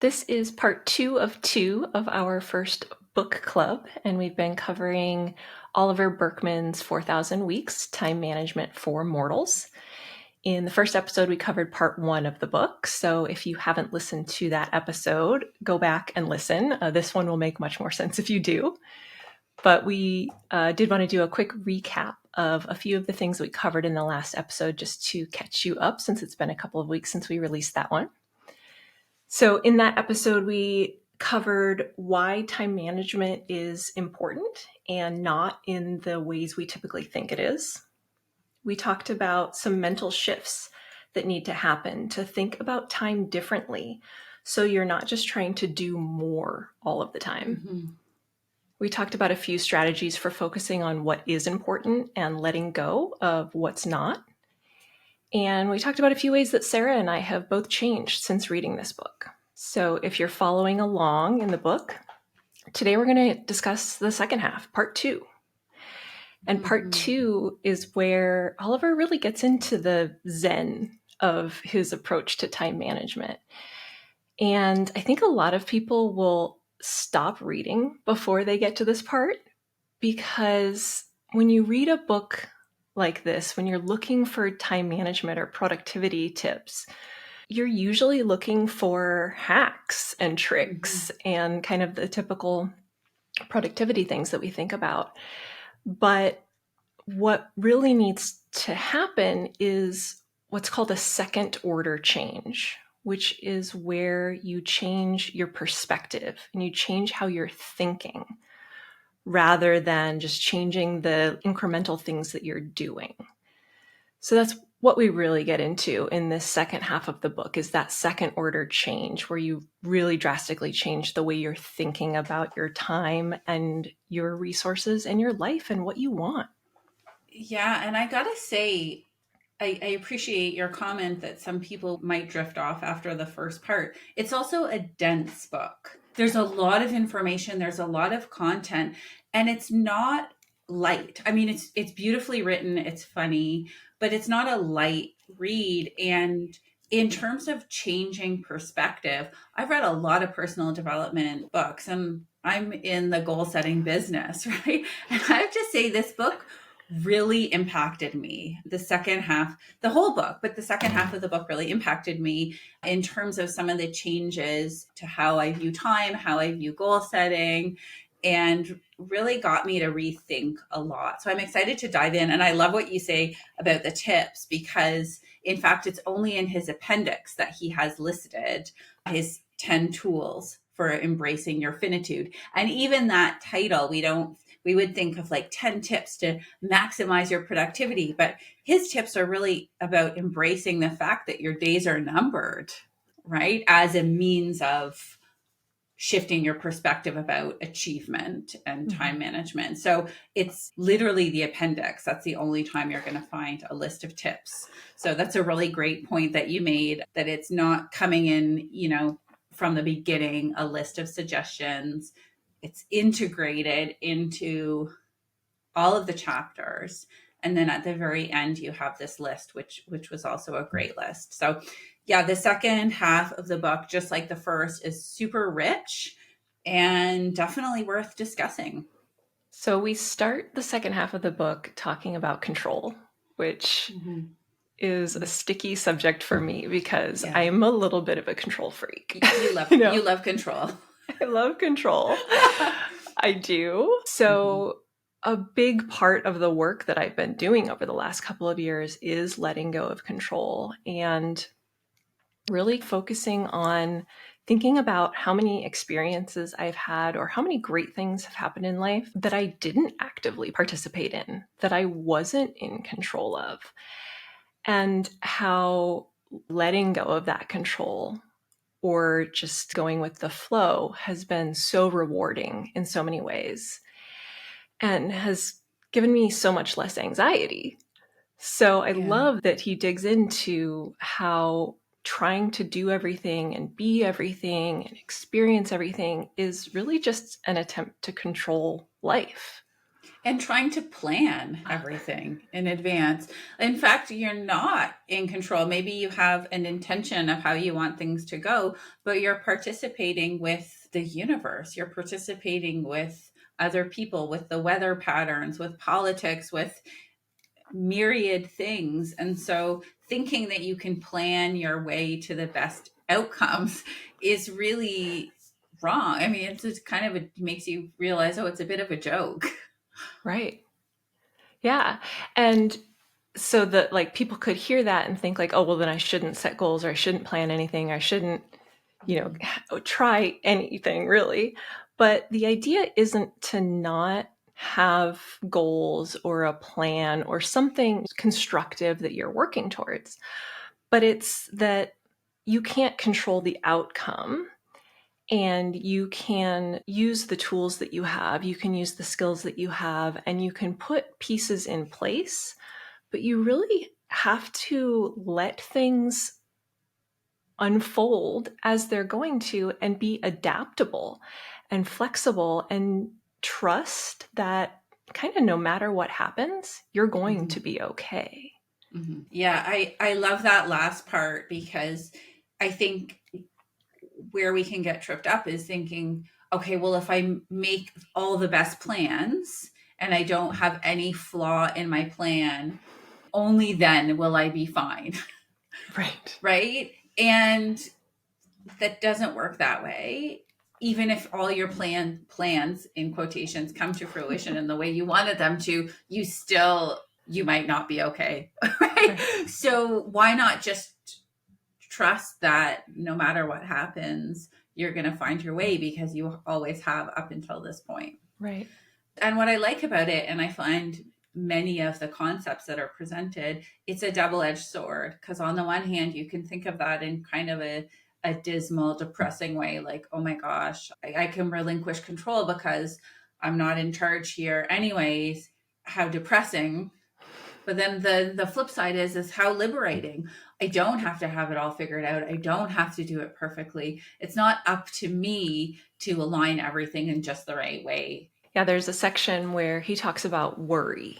This is part 2 of 2 of our first book club, and we've been covering Oliver Burkeman's 4,000 Weeks, Time Management for Mortals. In the first episode, we covered part 1 of the book, so if you haven't listened to that episode, go back and listen. This one will make much more sense if you do. But we did want to do a quick recap of a few of the things we covered in the last episode just to catch you up, since it's been a couple of weeks since we released that one. So in that episode, we covered why time management is important and not in the ways we typically think it is. We talked about some mental shifts that need to happen to think about time differently, so you're not just trying to do more all of the time. Mm-hmm. We talked about a few strategies for focusing on what is important and letting go of what's not. And we talked about a few ways that Sarah and I have both changed since reading this book. So if you're following along in the book, today we're going to discuss the second half, part 2. And part 2 is where Oliver really gets into the zen of his approach to time management. And I think a lot of people will stop reading before they get to this part, because when you read a book like this, when you're looking for time management or productivity tips, you're usually looking for hacks and tricks and kind of the typical productivity things that we think about. But what really needs to happen is what's called a second order change, which is where you change your perspective and you change how you're thinking, rather than just changing the incremental things that you're doing. So that's what we really get into in this second half of the book, is that second order change where you really drastically change the way you're thinking about your time and your resources and your life and what you want. Yeah, and I gotta say, I appreciate your comment that some people might drift off after the first part. It's also a dense book. There's a lot of information, there's a lot of content, and it's not light. I mean, it's beautifully written, it's funny, but it's not a light read. And in terms of changing perspective, I've read a lot of personal development books, and I'm in the goal setting business, right? And I have to say, this book really impacted me. The second half, the whole book, but the second half of the book really impacted me in terms of some of the changes to how I view time, how I view goal setting, and really got me to rethink a lot. So I'm excited to dive in. And I love what you say about the tips, because in fact, it's only in his appendix that he has listed his 10 tools for embracing your finitude. And even that title, we would think of like 10 tips to maximize your productivity, but his tips are really about embracing the fact that your days are numbered, right? As a means of shifting your perspective about achievement and time management. So it's literally the appendix. That's the only time you're going to find a list of tips. So that's a really great point that you made, that it's not coming in, from the beginning, a list of suggestions. It's integrated into all of the chapters. And then at the very end, you have this list, which was also a great list. So yeah, the second half of the book, just like the first, is super rich and definitely worth discussing. So we start the second half of the book talking about control, which is a sticky subject for me, because I'm a little bit of a control freak. You love control. I love control. I do. So a big part of the work that I've been doing over the last couple of years is letting go of control and really focusing on thinking about how many experiences I've had or how many great things have happened in life that I didn't actively participate in, that I wasn't in control of, and how letting go of that control or just going with the flow has been so rewarding in so many ways and has given me so much less anxiety. So I love that he digs into how trying to do everything and be everything and experience everything is really just an attempt to control life. And trying to plan everything in advance. In fact, you're not in control. Maybe you have an intention of how you want things to go, but you're participating with the universe. You're participating with other people, with the weather patterns, with politics, with myriad things. And so thinking that you can plan your way to the best outcomes is really wrong. I mean, it's just kind of makes you realize, oh, it's a bit of a joke. Right. Yeah. And so that like people could hear that and think like, oh, well, then I shouldn't set goals, or I shouldn't plan anything. I shouldn't, try anything really. But the idea isn't to not have goals or a plan or something constructive that you're working towards, but it's that you can't control the outcome, and you can use the tools that you have, you can use the skills that you have, and you can put pieces in place, but you really have to let things unfold as they're going to and be adaptable and flexible and trust that kind of no matter what happens, you're going to be okay. Yeah, I love that last part, because I think where we can get tripped up is thinking, okay, well, if I make all the best plans and I don't have any flaw in my plan, only then will I be fine. Right. Right? And that doesn't work that way. Even if all your plans in quotations come to fruition in the way you wanted them to, you might not be okay. Right? So why not just trust that no matter what happens, you're going to find your way, because you always have up until this point. Right. And what I like about it, and I find many of the concepts that are presented, it's a double-edged sword, because on the one hand, you can think of that in kind of a dismal, depressing way, like, oh my gosh, I can relinquish control because I'm not in charge here anyways. How depressing. But then the flip side is how liberating. I don't have to have it all figured out. I don't have to do it perfectly. It's not up to me to align everything in just the right way. Yeah, there's a section where he talks about worry.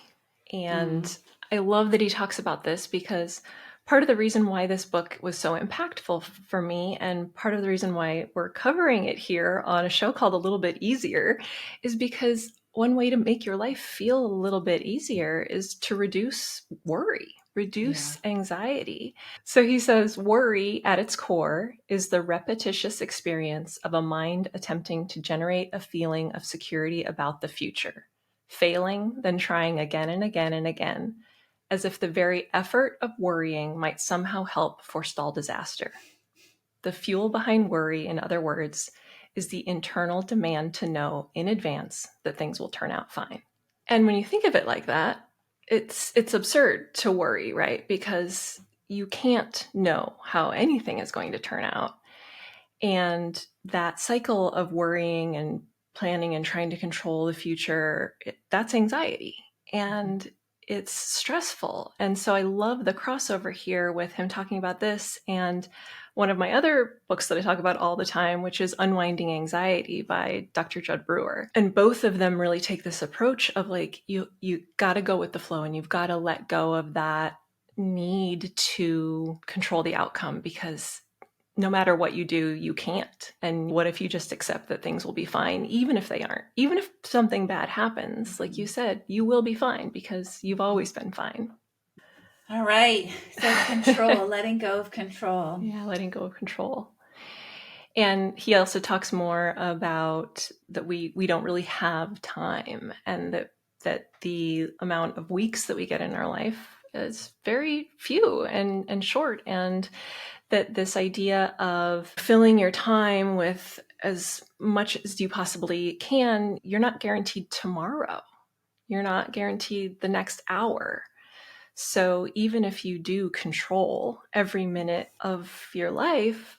And I love that he talks about this, because part of the reason why this book was so impactful for me, and part of the reason why we're covering it here on a show called A Little Bit Easier, is because one way to make your life feel a little bit easier is to reduce worry, reduce anxiety. So he says, worry at its core is the repetitious experience of a mind attempting to generate a feeling of security about the future, failing, then trying again and again and again, as if the very effort of worrying might somehow help forestall disaster. The fuel behind worry, in other words, is the internal demand to know in advance that things will turn out fine. And when you think of it like that, it's absurd to worry, right? Because you can't know how anything is going to turn out. And that cycle of worrying and planning and trying to control the future, that's anxiety. And it's stressful. And so I love the crossover here with him talking about this and one of my other books that I talk about all the time, which is Unwinding Anxiety by Dr. Judd Brewer. And both of them really take this approach of like, you got to go with the flow, and you've got to let go of that need to control the outcome, because no matter what you do, you can't. And what if you just accept that things will be fine, even if they aren't? Even if something bad happens, like you said, you will be fine because you've always been fine. All right. So control, letting go of control. Yeah, letting go of control. And he also talks more about that we don't really have time, and that the amount of weeks that we get in our life is very few and short, and that this idea of filling your time with as much as you possibly can, you're not guaranteed tomorrow. You're not guaranteed the next hour. So even if you do control every minute of your life,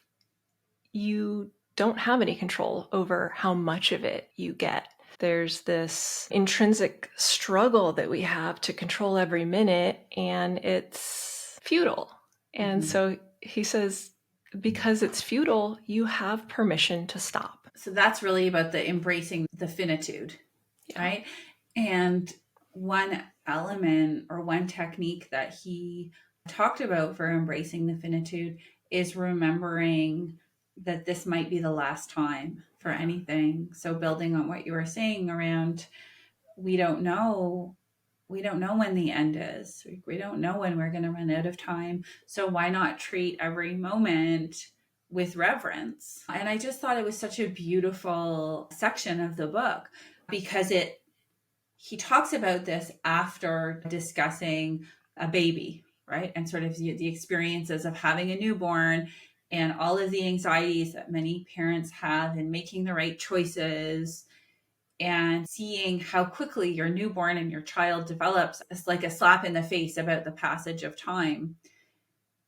you don't have any control over how much of it you get. There's this intrinsic struggle that we have to control every minute, and it's futile. And so he says, because it's futile, you have permission to stop. So that's really about the embracing the finitude, right? And one element or one technique that he talked about for embracing the finitude is remembering that this might be the last time for anything. So building on what you were saying around, we don't know when the end is. We don't know when we're going to run out of time. So why not treat every moment with reverence? And I just thought it was such a beautiful section of the book because he talks about this after discussing a baby, right? And sort of the experiences of having a newborn and all of the anxieties that many parents have in making the right choices and seeing how quickly your newborn and your child develops. It's like a slap in the face about the passage of time.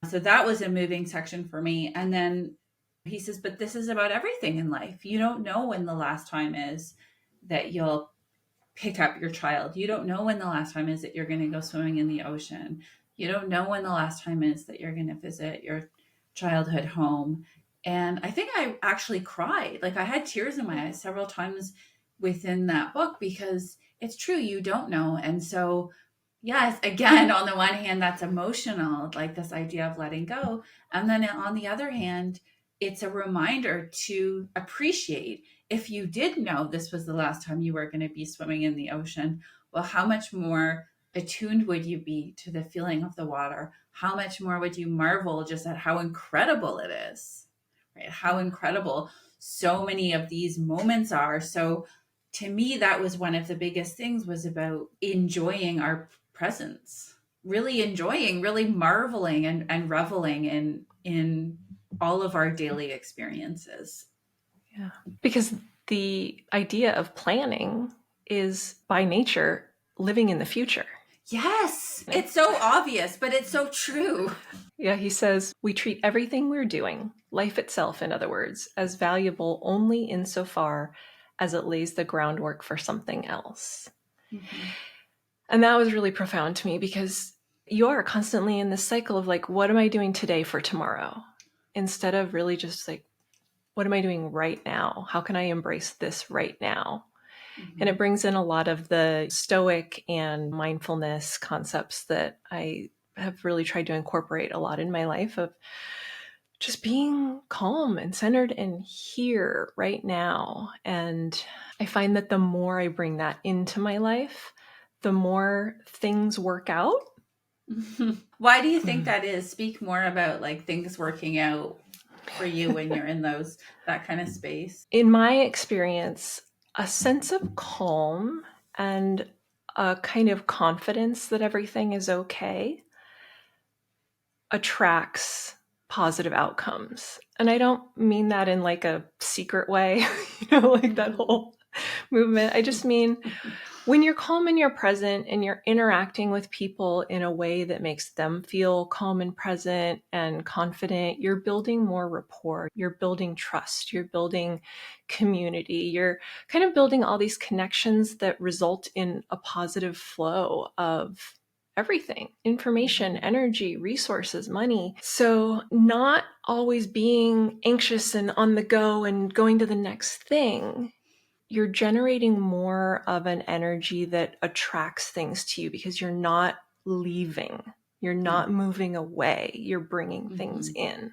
So that was a moving section for me. And then he says, but this is about everything in life. You don't know when the last time is that you'll pick up your child. You don't know when the last time is that you're going to go swimming in the ocean. You don't know when the last time is that you're going to visit your childhood home. And I think I actually cried. Like I had tears in my eyes several times within that book because it's true, you don't know. And so, yes, again, on the one hand, that's emotional, like this idea of letting go. And then on the other hand, it's a reminder to appreciate if you did know this was the last time you were going to be swimming in the ocean, well, how much more attuned would you be to the feeling of the water? How much more would you marvel just at how incredible it is, right? How incredible so many of these moments are. So to me, that was one of the biggest things was about enjoying our presence, really enjoying, really marveling and reveling in all of our daily experiences. Yeah. Because the idea of planning is by nature living in the future. Yes, it's so obvious, but it's so true. Yeah, he says, we treat everything we're doing, life itself, in other words, as valuable only insofar as it lays the groundwork for something else. Mm-hmm. And that was really profound to me because you are constantly in this cycle of like, what am I doing today for tomorrow? Instead of really just like, what am I doing right now? How can I embrace this right now? Mm-hmm. And it brings in a lot of the stoic and mindfulness concepts that I have really tried to incorporate a lot in my life of just being calm and centered and here right now. And I find that the more I bring that into my life, the more things work out. Why do you think that is? Speak more about like things working out for you when you're in that kind of space. In my experience, a sense of calm and a kind of confidence that everything is okay attracts positive outcomes. And I don't mean that in like a secret way, like that whole movement. I just mean when you're calm and you're present and you're interacting with people in a way that makes them feel calm and present and confident, you're building more rapport, you're building trust, you're building community, you're kind of building all these connections that result in a positive flow of everything, information, energy, resources, money. So not always being anxious and on the go and going to the next thing, you're generating more of an energy that attracts things to you because you're not leaving. You're not moving away. You're bringing things in.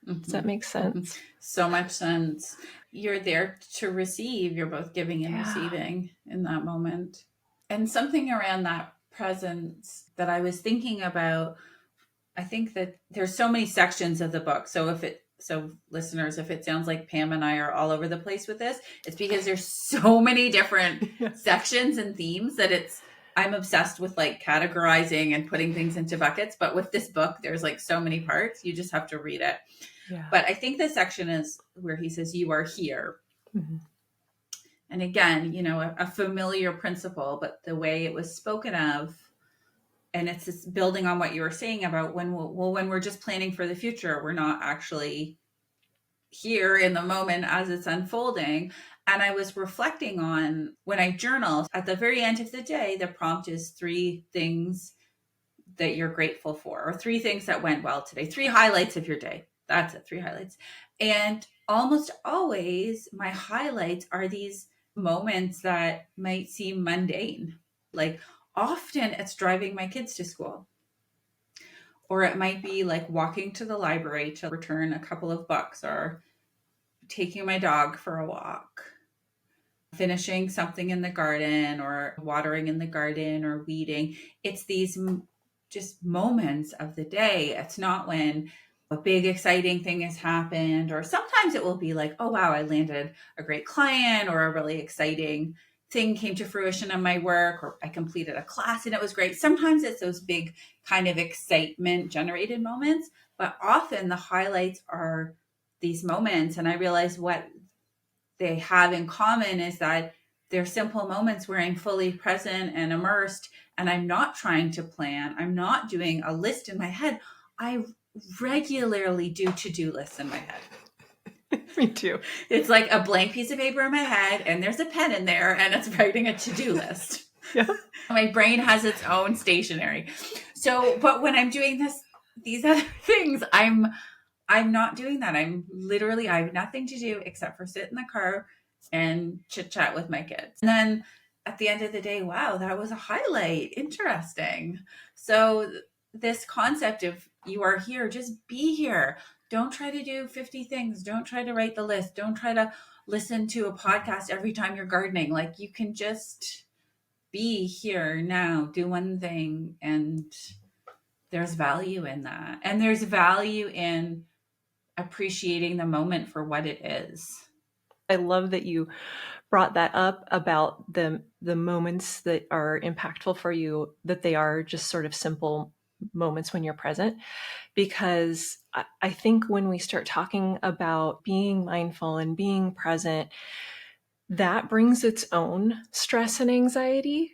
Does that make sense? So much sense. You're there to receive. You're both giving and receiving in that moment. And something around that presence that I was thinking about, I think that there's so many sections of the book. So listeners, if it sounds like Pam and I are all over the place with this, it's because there's so many different sections and themes that I'm obsessed with like categorizing and putting things into buckets. But with this book, there's like so many parts, you just have to read it. Yeah. But I think this section is where he says, you are here. Mm-hmm. And again, a familiar principle, but the way it was spoken of, and it's just building on what you were saying about when we're just planning for the future, we're not actually here in the moment as it's unfolding. And I was reflecting on when I journal at the very end of the day, the prompt is 3 things that you're grateful for, or 3 things that went well today, 3 highlights of your day. That's it, 3 highlights. And almost always my highlights are these moments that might seem mundane. Like often it's driving my kids to school, or it might be like walking to the library to return a couple of books, or taking my dog for a walk, finishing something in the garden, or watering in the garden, or weeding. It's these just moments of the day. It's not when a big exciting thing has happened, or sometimes it will be like, oh wow, I landed a great client, or a really exciting thing came to fruition in my work, or I completed a class and it was great. Sometimes it's those big kind of excitement generated moments, but often the highlights are these moments. And I realize what they have in common is that they're simple moments where I'm fully present and immersed, and I'm not trying to plan. I'm not doing a list in my head. I regularly do to-do lists in my head. Me too. It's like a blank piece of paper in my head, and there's a pen in there, and it's writing a to-do list. Yeah. My brain has its own stationery. So, but when I'm doing these other things, I'm not doing that. I have nothing to do except for sit in the car and chit chat with my kids. And then at the end of the day, wow, that was a highlight. Interesting. So this concept of you are here, just be here. Don't try to do 50 things. Don't try to write the list. Don't try to listen to a podcast every time you're gardening. Like, you can just be here now, do one thing, and there's value in that. And there's value in appreciating the moment for what it is. I love that you brought that up about the moments that are impactful for you, that they are just sort of simple moments when you're present. Because I think when we start talking about being mindful and being present, that brings its own stress and anxiety.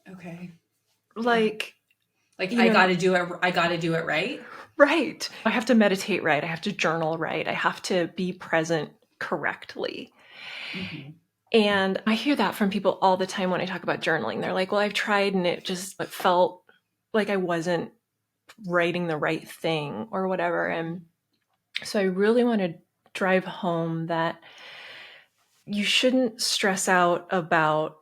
Okay. Like, I got to do it. I got to do it right. Right. I have to meditate right. I have to journal right. I have to be present correctly. Mm-hmm. And I hear that from people all the time when I talk about journaling. They're like, well, I've tried and it felt like I wasn't writing the right thing or whatever. And so I really want to drive home that you shouldn't stress out about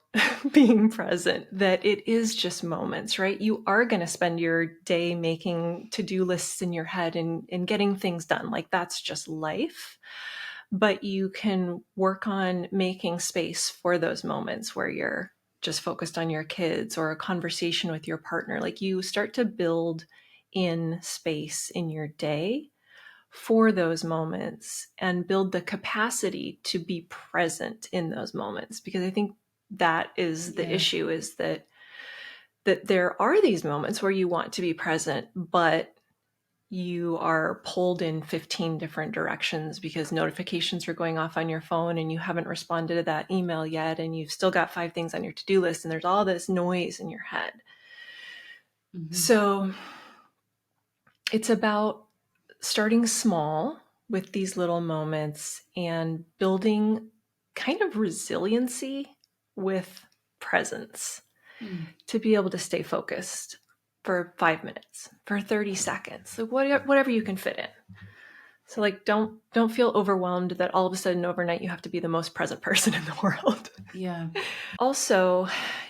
being present, that it is just moments, right? You are going to spend your day making to-do lists in your head and getting things done. Like, that's just life. But you can work on making space for those moments where you're just focused on your kids or a conversation with your partner. Like, you start to build in space in your day for those moments and build the capacity to be present in those moments. Because I think that is the issue, is that there are these moments where you want to be present, but you are pulled in 15 different directions because notifications are going off on your phone and you haven't responded to that email yet, and you've still got 5 things on your to-do list, and there's all this noise in your head. Mm-hmm. So it's about starting small with these little moments and building kind of resiliency with presence to be able to stay focused for 5 minutes, for 30 seconds, like whatever you can fit in. So like, don't feel overwhelmed that all of a sudden overnight you have to be the most present person in the world. Yeah. Also,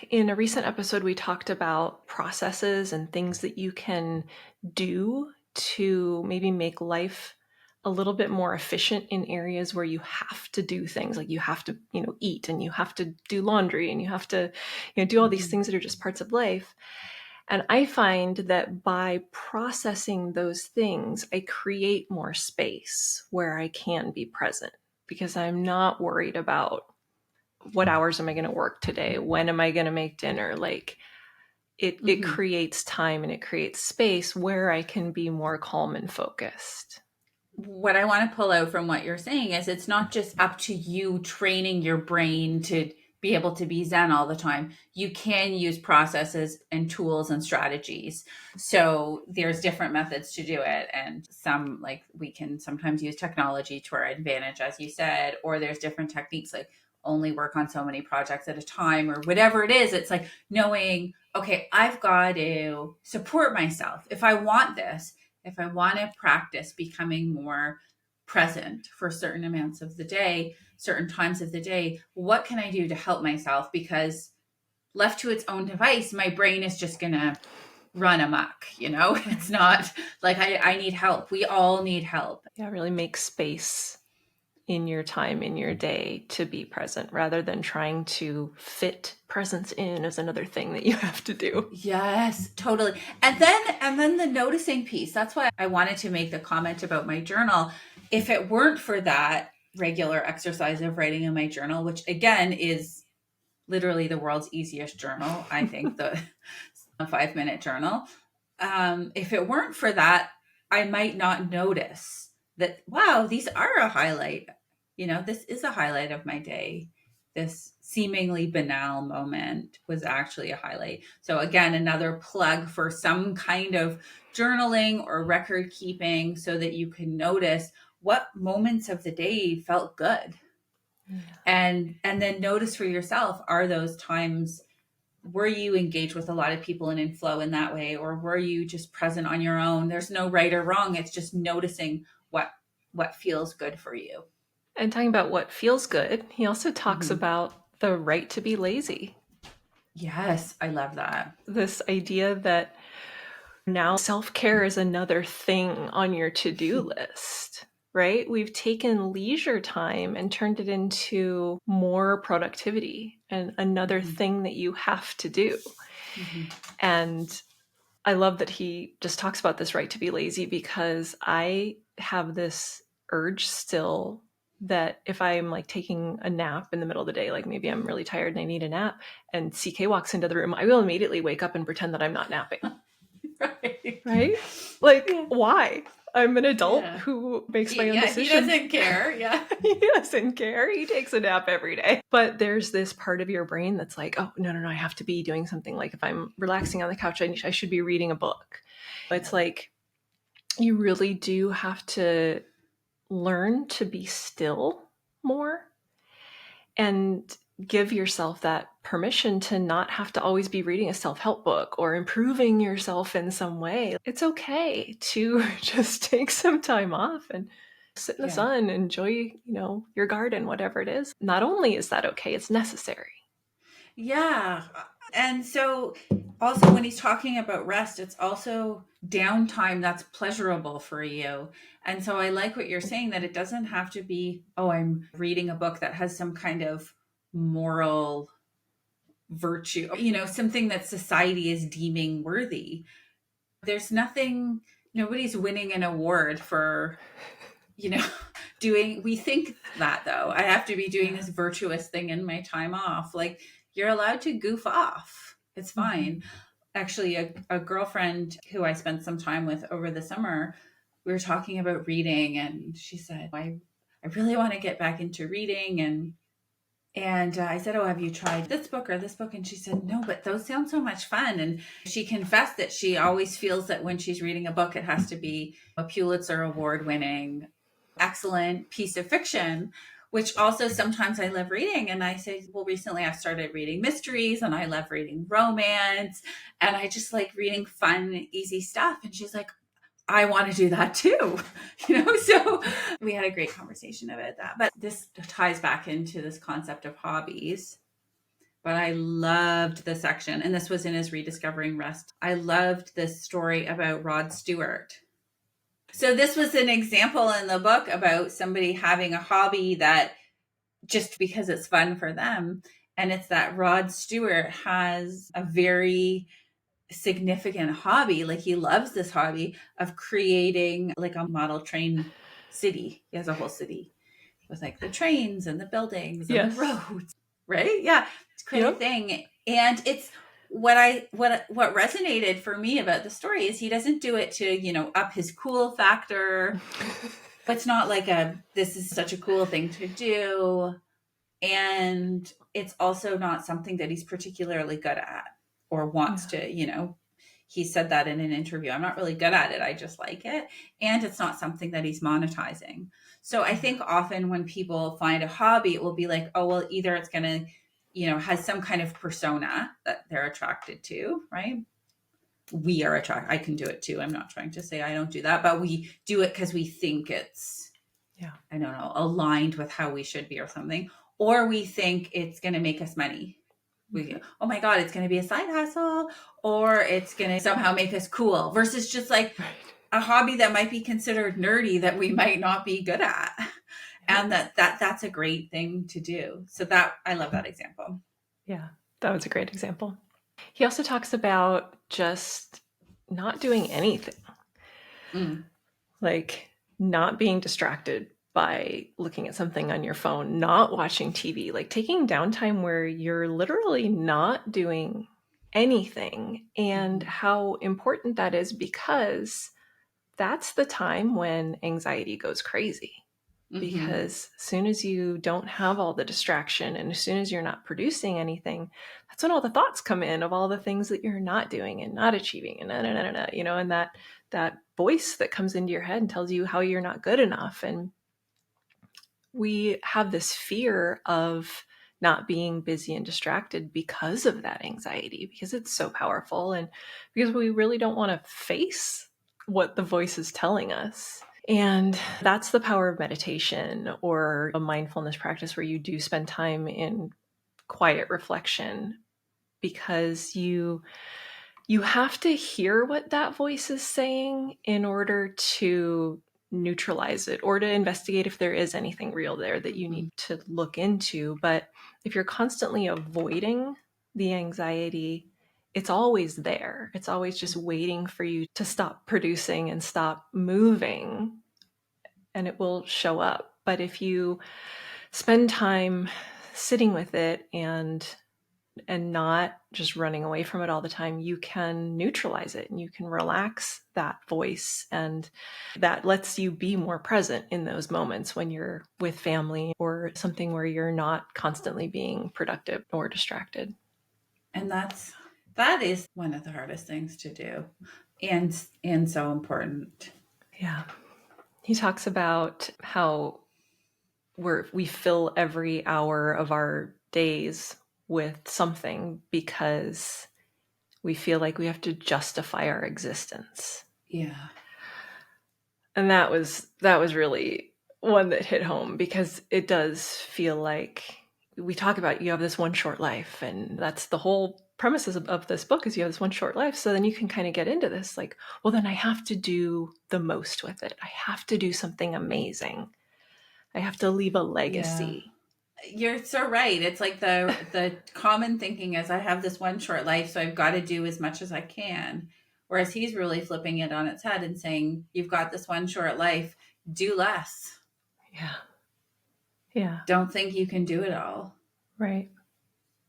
in a recent episode, we talked about processes and things that you can do to maybe make life a little bit more efficient in areas where you have to do things, like you have to, eat, and you have to do laundry, and you have to, do all these things that are just parts of life. And I find that by processing those things, I create more space where I can be present, because I'm not worried about what hours am I going to work today? When am I going to make dinner? Like, it creates time and it creates space where I can be more calm and focused. What I want to pull out from what you're saying is, it's not just up to you training your brain to be able to be Zen all the time. You can use processes and tools and strategies. So there's different methods to do it. And some, like, we can sometimes use technology to our advantage, as you said, or there's different techniques, like only work on so many projects at a time, or whatever it is. It's like knowing, okay, I've got to support myself. If I want this, if I want to practice becoming more present for certain amounts of the day, certain times of the day. What can I do to help myself? Because left to its own device, my brain is just going to run amok. Right. It's not like I need help. We all need help. Yeah, really make space in your time, in your day, to be present rather than trying to fit presence in as another thing that you have to do. Yes, totally. And then the noticing piece. That's why I wanted to make the comment about my journal. If it weren't for that regular exercise of writing in my journal, which again is literally the world's easiest journal, I think, the 5-minute journal. If it weren't for that, I might not notice that, wow, these are a highlight. This is a highlight of my day. This seemingly banal moment was actually a highlight. So again, another plug for some kind of journaling or record keeping so that you can notice what moments of the day felt good. Yeah. And then notice for yourself, are those times, were you engaged with a lot of people and in flow in that way, or were you just present on your own? There's no right or wrong. It's just noticing what feels good for you. And talking about what feels good, he also talks Mm-hmm. about the right to be lazy. Yes, I love that. This idea that now self-care is another thing on your to-do list, right? We've taken leisure time and turned it into more productivity and another thing that you have to do. Mm-hmm. And I love that he just talks about this right to be lazy, because I have this urge still that if I'm like taking a nap in the middle of the day, like maybe I'm really tired and I need a nap, and CK walks into the room, I will immediately wake up and pretend that I'm not napping. Right? Like, Yeah. why? I'm an adult Yeah. who makes my own Yeah, decisions. he doesn't care. Yeah. He doesn't care. He takes a nap every day. But there's this part of your brain that's like, oh, no, I have to be doing something. Like if I'm relaxing on the couch, I should be reading a book. It's like, you really do have to learn to be still more and give yourself that permission to not have to always be reading a self-help book or improving yourself in some way. It's okay to just take some time off and sit in the sun, enjoy, your garden, whatever it is. Not only is that okay, it's necessary. Yeah. And so also when he's talking about rest, it's also downtime that's pleasurable for you. And so I like what you're saying, that it doesn't have to be, oh, I'm reading a book that has some kind of moral virtue, something that society is deeming worthy. There's nothing, nobody's winning an award for, we think that though, I have to be doing this virtuous thing in my time off. Like, you're allowed to goof off. It's fine. Mm-hmm. Actually, a girlfriend who I spent some time with over the summer, we were talking about reading, and she said, I really want to get back into reading. And I said, oh, have you tried this book or this book? And she said, no, but those sound so much fun. And she confessed that she always feels that when she's reading a book, it has to be a Pulitzer Award winning, excellent piece of fiction, which also sometimes I love reading. And I say, well, recently I've started reading mysteries and I love reading romance and I just like reading fun, easy stuff. And she's like, I want to do that too. So we had a great conversation about that. But this ties back into this concept of hobbies. But I loved the section, and this was in his Rediscovering Rest. I loved this story about Rod Stewart. So this was an example in the book about somebody having a hobby that just because it's fun for them. And it's that Rod Stewart has a very significant hobby. Like, he loves this hobby of creating like a model train city. He has a whole city with like the trains and the buildings and the roads, right? Yeah, it's quite a thing. And it's what resonated for me about the story is he doesn't do it to, up his cool factor. It's not like this is such a cool thing to do. And it's also not something that he's particularly good at or wants to, he said that in an interview. I'm not really good at it. I just like it. And it's not something that he's monetizing. So I think often when people find a hobby, it will be like, oh, well, either it's going to, has some kind of persona that they're attracted to, right? We are attracted. I can do it too. I'm not trying to say I don't do that, but we do it because we think it's I don't know, aligned with how we should be or something. Or we think it's going to make us money. We, oh my God, it's going to be a side hustle, or it's going to somehow make us cool, versus just like Right. a hobby that might be considered nerdy that we might not be good at. And that's a great thing to do. So that, I love that example. Yeah, that was a great example. He also talks about just not doing anything, Mm. like not being distracted by looking at something on your phone, not watching TV, like taking downtime where you're literally not doing anything, and how important that is, because that's the time when anxiety goes crazy. Mm-hmm. Because as soon as you don't have all the distraction and as soon as you're not producing anything, that's when all the thoughts come in of all the things that you're not doing and not achieving and and that voice that comes into your head and tells you how you're not good enough. And we have this fear of not being busy and distracted because of that anxiety, because it's so powerful and because we really don't want to face what the voice is telling us. And that's the power of meditation or a mindfulness practice where you do spend time in quiet reflection, because you have to hear what that voice is saying in order to neutralize it or to investigate if there is anything real there that you need to look into. But if you're constantly avoiding the anxiety, it's always there. It's always just waiting for you to stop producing and stop moving, and it will show up. But if you spend time sitting with it and not just running away from it all the time, you can neutralize it and you can relax that voice, and that lets you be more present in those moments when you're with family or something where you're not constantly being productive or distracted. And that is one of the hardest things to do, and so important. Yeah. He talks about how we fill every hour of our days with something because we feel like we have to justify our existence. Yeah. And that was really one that hit home, because it does feel like we talk about you have this one short life, and that's the whole premises of this book, is you have this one short life. So then you can kind of get into this like, well, then I have to do the most with it. I have to do something amazing. I have to leave a Yeah. legacy. You're so right. It's like the common thinking is I have this one short life, so I've got to do as much as I can. Whereas he's really flipping it on its head and saying, you've got this one short life, do less. Yeah. Yeah. Don't think you can do it all. Right.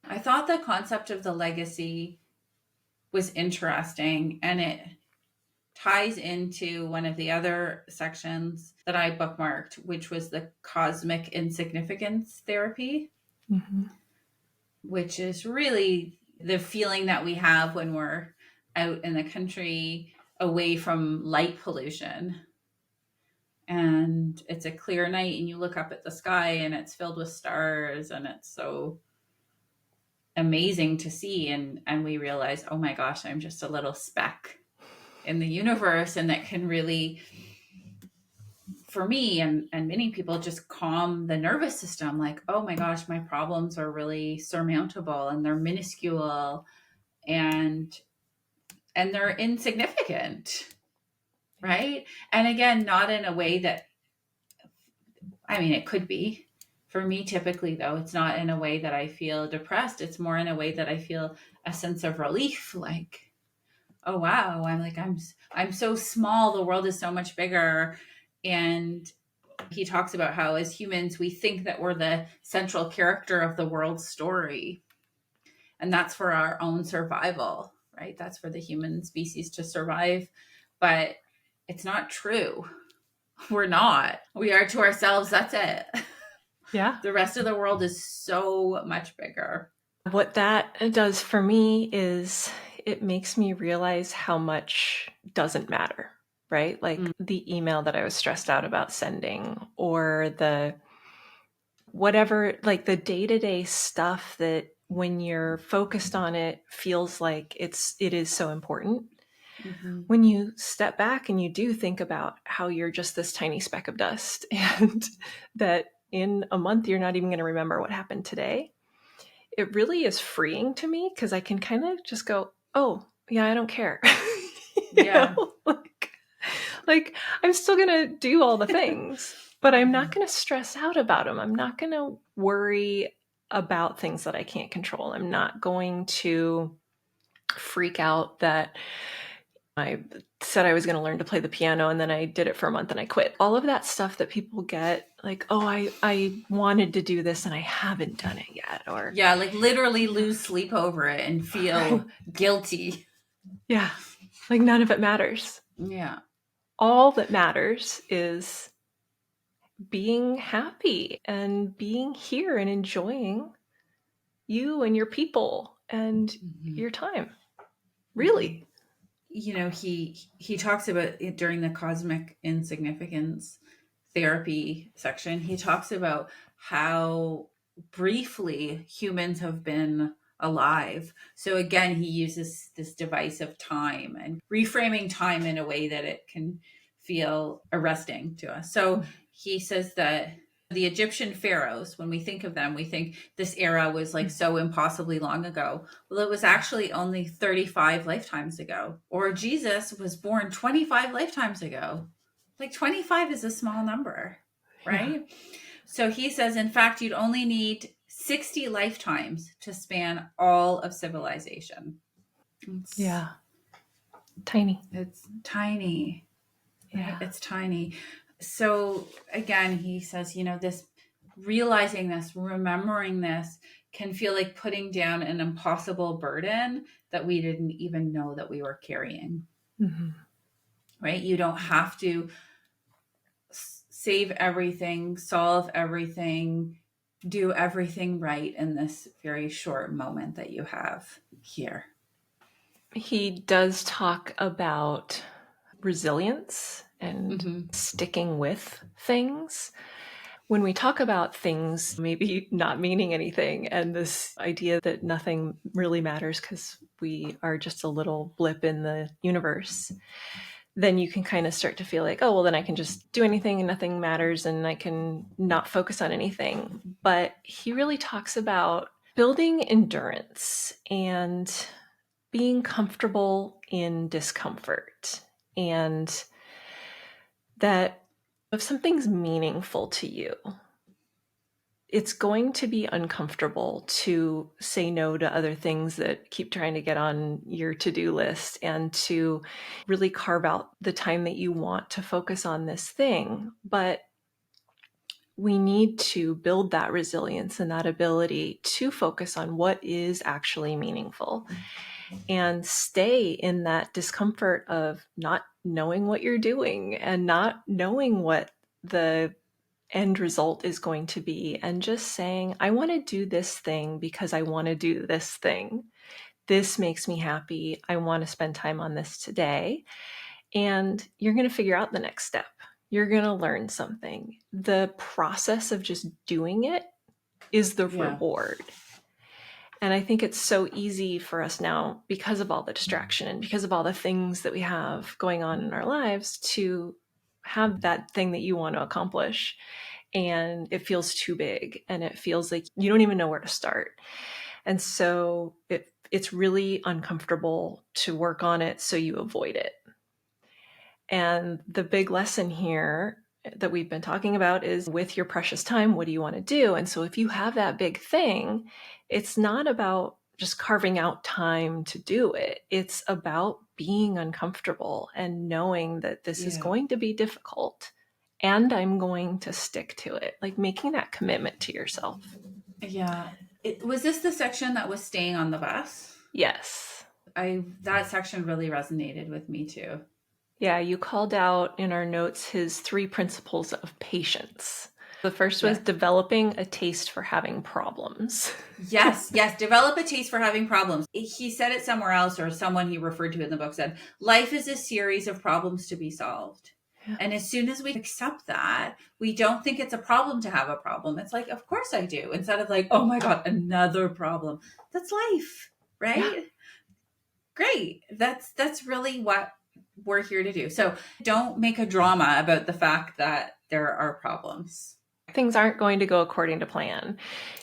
I thought the concept of the legacy was interesting, and it ties into one of the other sections that I bookmarked, which was the cosmic insignificance therapy, Mm-hmm. which is really the feeling that we have when we're out in the country away from light pollution. And it's a clear night, and you look up at the sky and it's filled with stars, and it's so amazing to see. And we realize, oh my gosh, I'm just a little speck in the universe. And that can really, for me and many people, just calm the nervous system. Like, oh my gosh, my problems are really surmountable and they're minuscule, and they're insignificant, right? And again, not in a way that, I mean, it could be. For me, typically, though, it's not in a way that I feel depressed. It's more in a way that I feel a sense of relief, like, oh wow, I'm so small. The world is so much bigger. And he talks about how as humans we think that we're the central character of the world's story, and that's for our own survival, right? That's for the human species to survive. But it's not true. We're not. We are to ourselves. That's it. Yeah. The rest of the world is so much bigger. What that does for me is it makes me realize how much doesn't matter, right? Like the email that I was stressed out about sending, or the whatever, like the day-to-day stuff that when you're focused on it feels like it is so important. Mm-hmm. When you step back and you do think about how you're just this tiny speck of dust and that in a month you're not even going to remember what happened today, it really is freeing to me because I can kind of just go, oh, yeah, I don't care. Yeah. Like I'm still going to do all the things, but I'm not going to stress out about them. I'm not going to worry about things that I can't control. I'm not going to freak out that I said I was going to learn to play the piano and then I did it for a month and I quit. All of that stuff that people get like, oh, I wanted to do this and I haven't done it yet. Or Yeah, like literally lose sleep over it and feel guilty. yeah, like none of it matters. Yeah. All that matters is being happy and being here and enjoying you and your people and Mm-hmm. your time. Mm-hmm. Really. You know, he talks about it during the cosmic insignificance therapy section. He talks about how briefly humans have been alive. So again, he uses this device of time and reframing time in a way that it can feel arresting to us. So he says that the Egyptian pharaohs, when we think of them, we think this era was like so impossibly long ago. Well, it was actually only 35 lifetimes ago. Or Jesus was born 25 lifetimes ago. Like 25 is a small number, Yeah. right? So he says, in fact, you'd only need 60 lifetimes to span all of civilization. Yeah. Tiny. It's tiny. Yeah. It's tiny. So again, he says, you know, this realizing this, remembering this can feel like putting down an impossible burden that we didn't even know that we were carrying. Mm-hmm. Right? You don't have to save everything, solve everything, do everything right in this very short moment that you have here. He does talk about resilience and Mm-hmm. sticking with things. When we talk about things maybe not meaning anything and this idea that nothing really matters because we are just a little blip in the universe, then you can kind of start to feel like, oh, well, then I can just do anything and nothing matters and I can not focus on anything. But he really talks about building endurance and being comfortable in discomfort, and that if something's meaningful to you, it's going to be uncomfortable to say no to other things that keep trying to get on your to-do list and to really carve out the time that you want to focus on this thing. But we need to build that resilience and that ability to focus on what is actually meaningful and stay in that discomfort of not knowing what you're doing and not knowing what the end result is going to be, and just saying, I want to do this thing because I want to do this thing. This makes me happy. I want to spend time on this today. And you're going to figure out the next step. You're going to learn something. The process of just doing it is the Yeah. reward. And I think it's so easy for us now, because of all the distraction and because of all the things that we have going on in our lives, to have that thing that you want to accomplish. And it feels too big and it feels like you don't even know where to start. And so it's really uncomfortable to work on it, so you avoid it. And the big lesson here that we've been talking about is, with your precious time, what do you want to do? And so if you have that big thing, it's not about just carving out time to do it. It's about being uncomfortable and knowing that this is Yeah. going to be difficult and I'm going to stick to it, like making that commitment to yourself. Yeah. Was this the section that was staying on the bus? Yes. That section really resonated with me too. Yeah, you called out in our notes his 3 principles of patience. The first was Yeah. developing a taste for having problems. Yes, yes. Develop a taste for having problems. He said it somewhere else, or someone he referred to in the book said, life is a series of problems to be solved. Yeah. And as soon as we accept that, we don't think it's a problem to have a problem. It's like, of course I do. Instead of like, oh my God, another problem. That's life, right? Yeah. Great. That's really what we're here to do. So don't make a drama about the fact that there are problems. Things aren't going to go according to plan.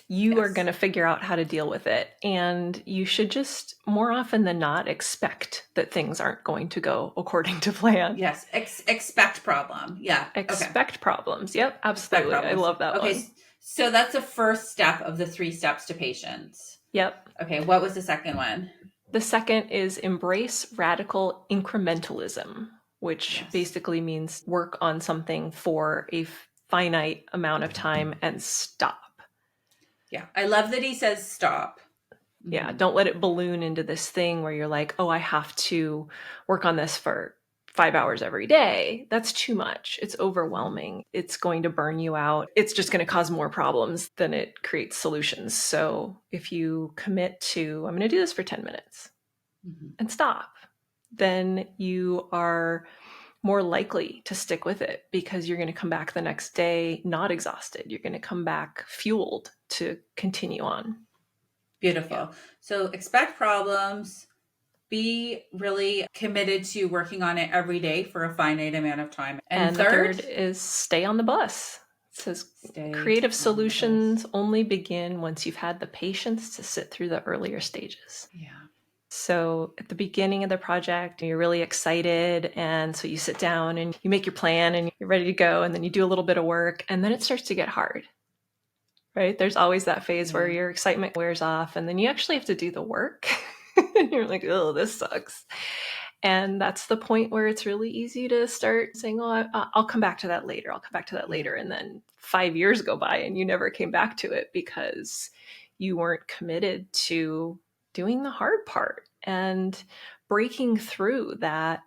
You are Yes. going to figure out how to deal with it. And you should just, more often than not, expect that things aren't going to go according to plan. Yes. Expect problem. Yeah. Okay. Expect problems. Yep, Expect absolutely. I problems. love that Okay. one. So that's the first step of the 3 steps to patience. Yep. Okay. What was the second one? The second is embrace radical incrementalism, which Yes. basically means work on something for a finite amount of time and stop. Yeah. I love that he says stop. Yeah, Mm-hmm. don't let it balloon into this thing where you're like, oh, I have to work on this for 5 hours every day. That's too much. It's overwhelming. It's going to burn you out. It's just going to cause more problems than it creates solutions. So if you commit to, I'm going to do this for 10 minutes Mm-hmm. and stop, then you are more likely to stick with it because you're going to come back the next day not exhausted. You're going to come back fueled to continue on. Beautiful. Yeah. So expect problems, be really committed to working on it every day for a finite amount of time. And The third, third is stay on the bus. It says stay creative on the solutions bus. only begin once you've had the patience to sit through the earlier stages. Yeah. So at the beginning of the project, you're really excited. And so you sit down and you make your plan and you're ready to go. And then you do a little bit of work and then it starts to get hard, right? There's always that phase where Yeah. your excitement wears off and then you actually have to do the work. And you're like, oh, this sucks. And that's the point where it's really easy to start saying, oh, I'll come back to that later. I'll come back to that Yeah. later. And then 5 years go by and you never came back to it because you weren't committed to doing the hard part and breaking through that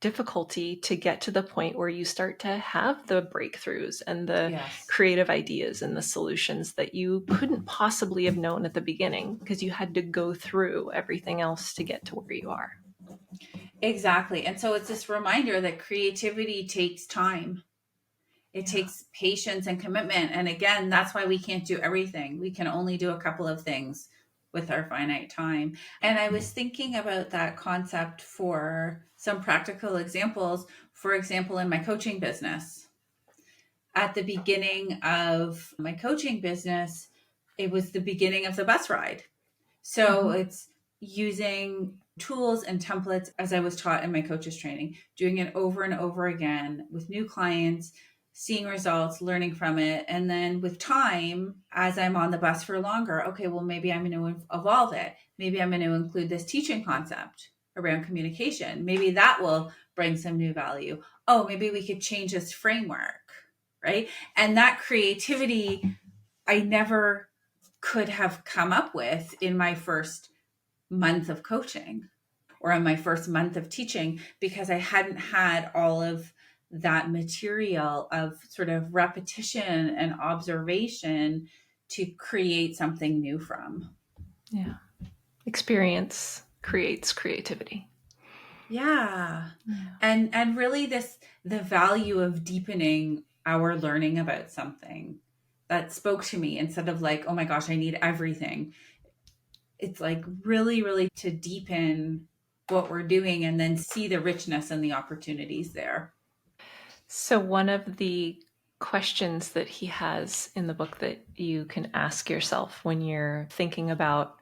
difficulty to get to the point where you start to have the breakthroughs and the Yes. creative ideas and the solutions that you couldn't possibly have known at the beginning because you had to go through everything else to get to where you are. Exactly. And so it's this reminder that creativity takes time. It takes patience and commitment. And again, that's why we can't do everything. We can only do a couple of things with our finite time. And I was thinking about that concept for some practical examples. For example, in my coaching business, at the beginning of my coaching business, it was the beginning of the bus ride. So it's using tools and templates as I was taught in my coaches training, doing it over and over again with new clients, seeing results, learning from it. And then with time, as I'm on the bus for longer, okay, well, maybe I'm going to evolve it. Maybe I'm going to include this teaching concept around communication. Maybe that will bring some new value. Oh, maybe we could change this framework, right? And that creativity, I never could have come up with in my first month of coaching or in my first month of teaching because I hadn't had all of that material of sort of repetition and observation to create something new from. Yeah. Experience creates creativity. Yeah. Yeah. And really the value of deepening our learning about something that spoke to me instead of like, oh my gosh, I need everything. It's like really, really to deepen what we're doing and then see the richness and the opportunities there. So one of the questions that he has in the book that you can ask yourself when you're thinking about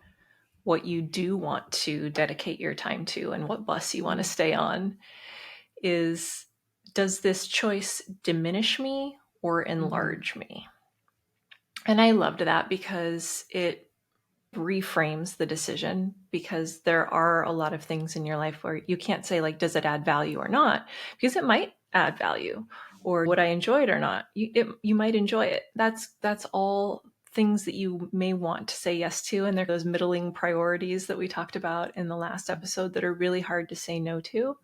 what you do want to dedicate your time to and what bus you want to stay on is, does this choice diminish me or enlarge me? And I loved that because it reframes the decision, because there are a lot of things in your life where you can't say like, does it add value or not? Because it might add value. Or would I enjoy it or not? You might enjoy it. That's all things that you may want to say yes to. And there are those middling priorities that we talked about in the last episode that are really hard to say no to.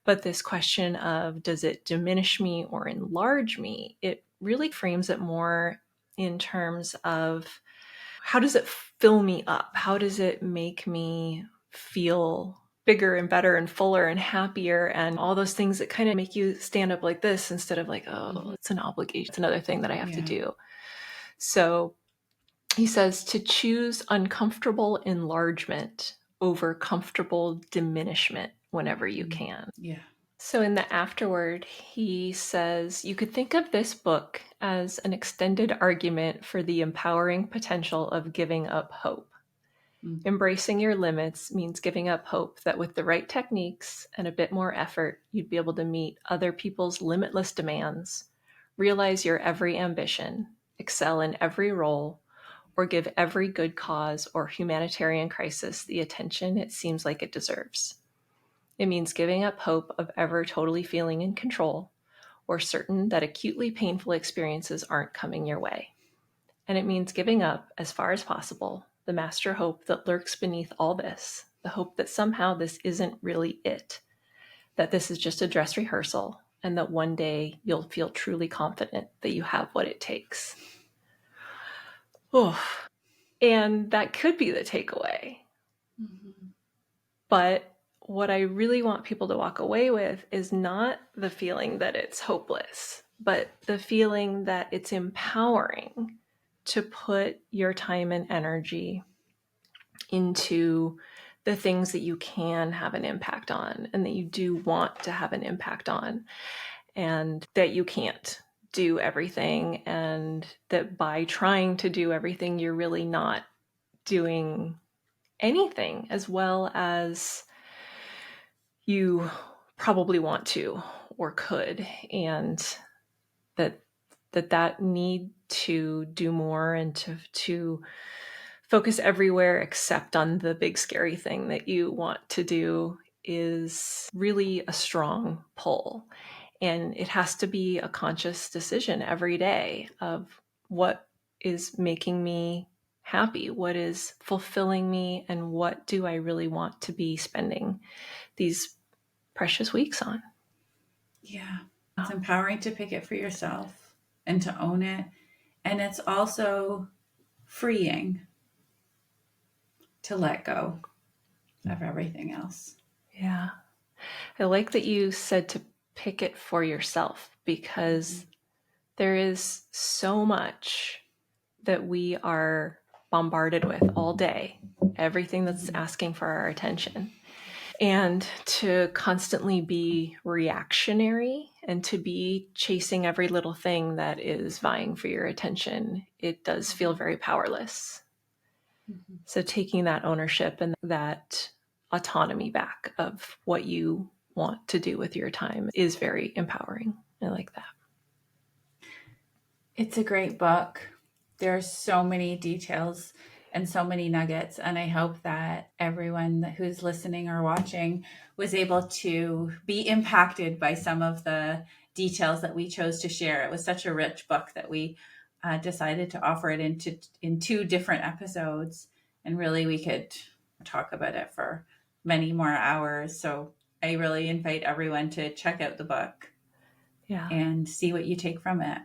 But this question of, does it diminish me or enlarge me? It really frames it more in terms of, how does it fill me up? How does it make me feel bigger and better and fuller and happier and all those things that kind of make you stand up like this instead of like, oh, it's an obligation. It's another thing that I have to do. So he says to choose uncomfortable enlargement over comfortable diminishment whenever you can. Yeah. So in the afterword, he says, you could think of this book as an extended argument for the empowering potential of giving up hope. Mm. Embracing your limits means giving up hope that with the right techniques and a bit more effort, you'd be able to meet other people's limitless demands, realize your every ambition, excel in every role, or give every good cause or humanitarian crisis the attention it seems like it deserves. It means giving up hope of ever totally feeling in control or certain that acutely painful experiences aren't coming your way. And it means giving up, as far as possible, the master hope that lurks beneath all this, the hope that somehow this isn't really it, that this is just a dress rehearsal, and that one day you'll feel truly confident that you have what it takes. Oof. And that could be the takeaway. Mm-hmm. But what I really want people to walk away with is not the feeling that it's hopeless, but the feeling that it's empowering to put your time and energy into the things that you can have an impact on and that you do want to have an impact on, and that you can't do everything, and that by trying to do everything, you're really not doing anything as well as you probably want to or could, and that need to do more and to focus everywhere except on the big scary thing that you want to do is really a strong pull. And it has to be a conscious decision every day of what is making me happy, what is fulfilling me, and what do I really want to be spending these precious weeks on. Yeah. It's empowering to pick it for yourself and to own it. And it's also freeing to let go of everything else. Yeah. I like that you said to pick it for yourself, because there is so much that we are bombarded with all day, everything that's asking for our attention. And to constantly be reactionary and to be chasing every little thing that is vying for your attention, it does feel very powerless. Mm-hmm. So taking that ownership and that autonomy back of what you want to do with your time is very empowering. I like that. It's a great book. There are so many details and so many nuggets. And I hope that everyone who's listening or watching was able to be impacted by some of the details that we chose to share. It was such a rich book that we decided to offer it in two different episodes. And really, we could talk about it for many more hours. So I really invite everyone to check out the book Yeah. and see what you take from it.